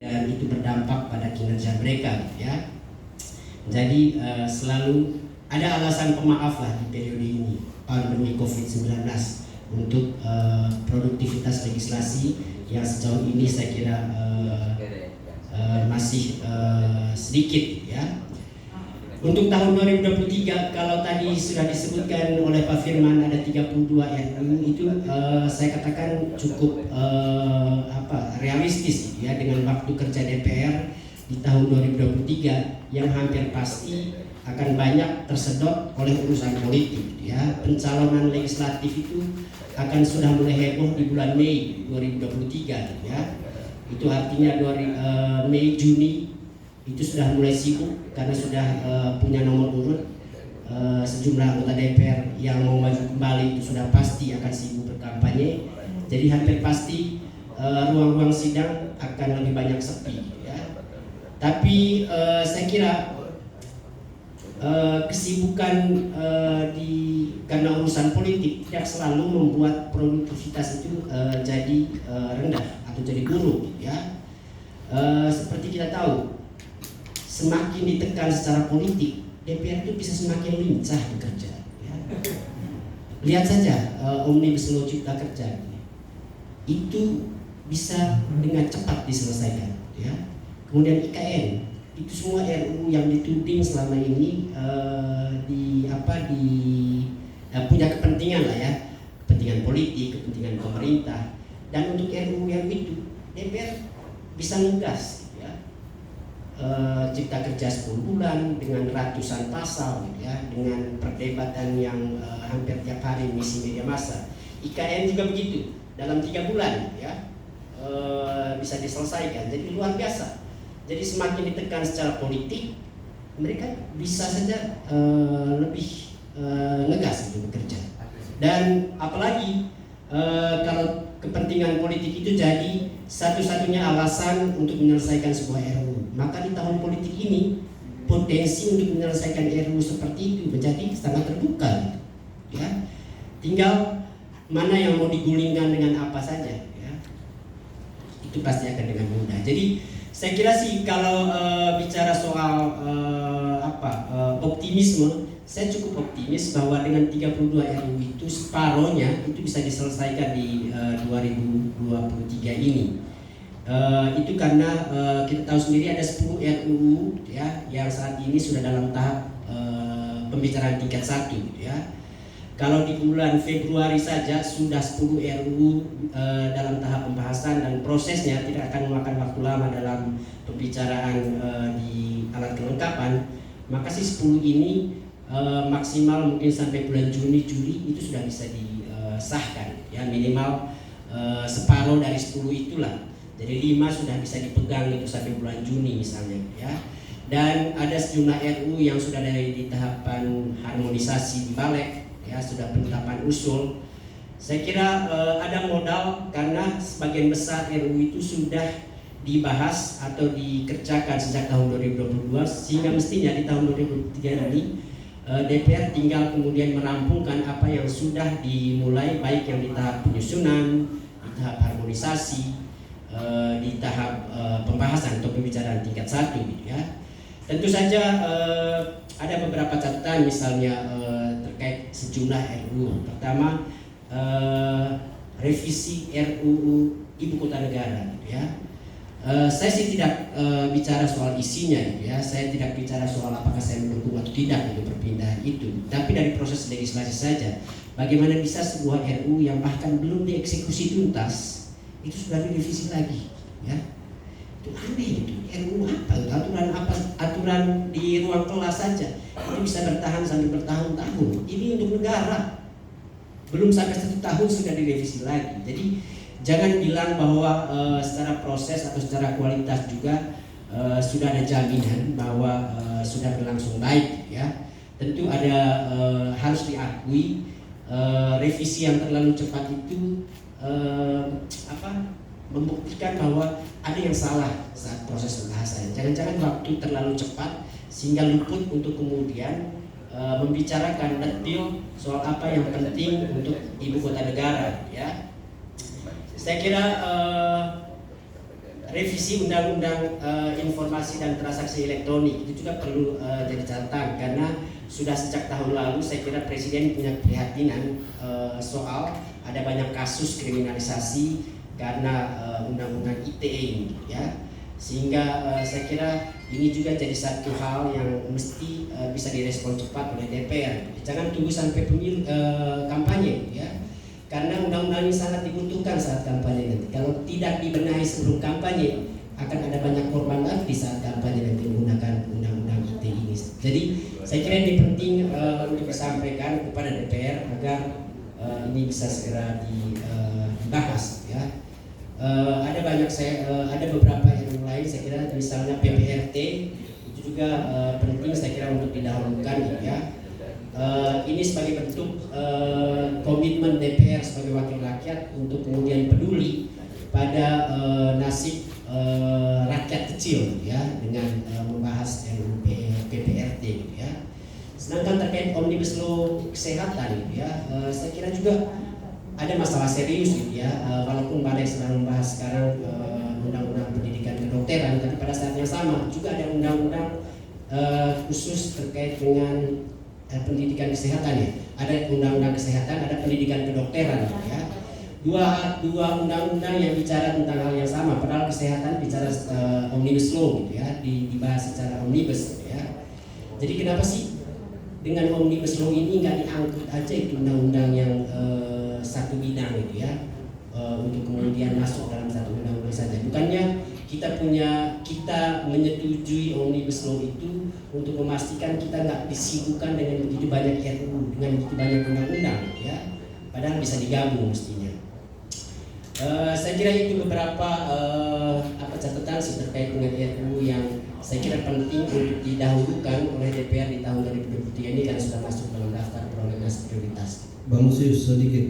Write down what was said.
dan itu berdampak pada kinerja mereka, ya. Jadi selalu ada alasan pemaaf lah di periode ini pandemi COVID-19 untuk produktivitas legislasi yang sejauh ini saya kira masih sedikit, ya. Untuk tahun 2023, kalau tadi sudah disebutkan oleh Pak Firman ada 32 RUU, itu saya katakan cukup realistis, ya, dengan waktu kerja DPR di tahun 2023 yang hampir pasti akan banyak tersedot oleh urusan politik, ya. Pencalonan legislatif itu akan sudah mulai heboh di bulan Mei 2023, ya. Itu artinya Mei Juni itu sudah mulai sibuk karena sudah punya nomor urut. Sejumlah anggota DPR yang mau maju kembali itu sudah pasti akan sibuk berkampanye. Jadi hampir pasti ruang-ruang sidang akan lebih banyak sepi, ya. Tapi saya kira kesibukan karena urusan politik tidak selalu membuat produktivitas itu jadi rendah atau jadi buruk, ya. Seperti kita tahu, semakin ditekan secara politik, DPR itu bisa semakin lincah bekerja, ya. Lihat saja Omnibus Law Cipta Kerja itu bisa dengan cepat diselesaikan, ya. Kemudian IKN, itu semua RUU yang dituding selama ini punya kepentingan lah, ya, kepentingan politik, kepentingan pemerintah. Dan untuk RUU yang itu DPR bisa ngegas, Cipta Kerja 10 bulan dengan ratusan pasal, ya, dengan perdebatan yang hampir tiap hari misi media massa. IKN juga begitu, dalam 3 bulan, ya, bisa diselesaikan. Jadi luar biasa. Jadi semakin ditekan secara politik, mereka bisa saja lebih ngegas itu bekerja. Dan apalagi kalau kepentingan politik itu jadi satu-satunya alasan untuk menyelesaikan sebuah RUU, maka di tahun politik ini potensi untuk menyelesaikan RUU seperti itu menjadi sangat terbuka, gitu, ya. Tinggal mana yang mau digulingkan dengan apa saja, ya. Itu pasti akan dengan mudah. Jadi saya kira sih kalau bicara soal optimisme, saya cukup optimis bahwa dengan 32 RUU itu separohnya itu bisa diselesaikan di 2023 ini. Itu karena kita tahu sendiri ada 10 RUU, ya, yang saat ini sudah dalam tahap pembicaraan tingkat 1, ya. Kalau di bulan Februari saja sudah 10 RUU dalam tahap pembahasan, dan prosesnya tidak akan memakan waktu lama dalam pembicaraan di alat kelengkapan. Maka si 10 ini maksimal mungkin sampai bulan Juni Juli itu sudah bisa disahkan, ya, minimal separuh dari 10 itulah. Jadi 5 sudah bisa dipegang itu sampai bulan Juni misalnya, ya. Dan ada sejumlah RUU yang sudah di tahapan harmonisasi di Balek, ya, sudah penetapan usul. Saya kira ada modal karena sebagian besar RUU itu sudah dibahas atau dikerjakan sejak tahun 2022, sehingga mestinya di tahun 2023 ini DPR tinggal kemudian merampungkan apa yang sudah dimulai, baik yang di tahap penyusunan, di tahap harmonisasi, di tahap pembahasan atau pembicaraan tingkat 1, gitu, ya. Tentu saja ada beberapa catatan, misalnya terkait sejumlah RUU. Pertama, revisi RUU Ibu Kota Negara, gitu, ya. Saya sih tidak bicara soal isinya, gitu, ya. Saya tidak bicara soal apakah saya mendukung atau tidak itu perpindahan itu. Tapi dari proses legislasi saja, bagaimana bisa sebuah RUU yang bahkan belum dieksekusi tuntas itu sudah direvisi lagi, ya. Itu aneh itu. RUU apa? Aturan di ruang kelas saja itu bisa bertahan sampai bertahun-tahun. Ini untuk negara. Belum sampai 1 tahun sudah direvisi lagi. Jadi jangan bilang bahwa secara proses atau secara kualitas juga sudah ada jaminan bahwa sudah berlangsung baik, ya. Tentu ada harus diakui revisi yang terlalu cepat itu membuktikan bahwa ada yang salah saat proses pembahasan. Jangan-jangan waktu terlalu cepat sehingga luput untuk kemudian membicarakan detail soal apa yang penting untuk ibu kota negara, ya. Saya kira revisi undang-undang informasi dan transaksi elektronik itu juga perlu jadi catatan, karena sudah sejak tahun lalu saya kira Presiden punya keprihatinan soal ada banyak kasus kriminalisasi karena undang-undang ITE ini, ya. Sehingga saya kira ini juga jadi satu hal yang mesti bisa direspon cepat oleh DPR. Jangan tunggu sampai pemilu kampanye, ya. Karena undang-undang ini sangat dibutuhkan saat kampanye nanti. Kalau tidak dibenahi sebelum kampanye, akan ada banyak korban lagi saat kampanye nanti menggunakan undang-undang ITE ini. Jadi saya kira ini penting untuk disampaikan kepada DPR agar ini bisa segera dibahas, ya. Ada beberapa yang lain, saya kira misalnya PPRT itu juga penting saya kira untuk didahulukan, ya. Ini sebagai bentuk komitmen DPR sebagai wakil rakyat untuk kemudian peduli pada nasib rakyat kecil, ya, dengan membahas RUU PPRT, ya. Sedangkan terkait omnibus law kesehatan, ya, saya kira juga ada masalah serius, ya. Walaupun Balai sedang membahas sekarang undang-undang pendidikan kedokteran, tapi pada saat yang sama juga ada undang-undang khusus terkait dengan pendidikan kesehatan, ya. Ada undang-undang kesehatan, ada pendidikan kedokteran, ya. Dua undang-undang yang bicara tentang hal yang sama, padahal kesehatan bicara omnibus law, gitu, ya, dibahas secara omnibus, ya. Jadi kenapa sih dengan omnibus law ini nggak diangkut aja itu undang-undang yang satu bidang, gitu, ya, untuk kemudian masuk dalam satu undang-undang saja? Bukannya kita menyetujui omnibus law itu untuk memastikan kita nggak disibukkan dengan begitu banyak RUU, dengan begitu banyak undang-undang, ya, padahal bisa digabung mestinya. Saya kira itu beberapa catatan terkait dengan RUU yang saya kira penting untuk didahulukan oleh DPR di tahun 2023 ini karena sudah masuk dalam daftar prolegnas prioritas. Bang Lusius sedikit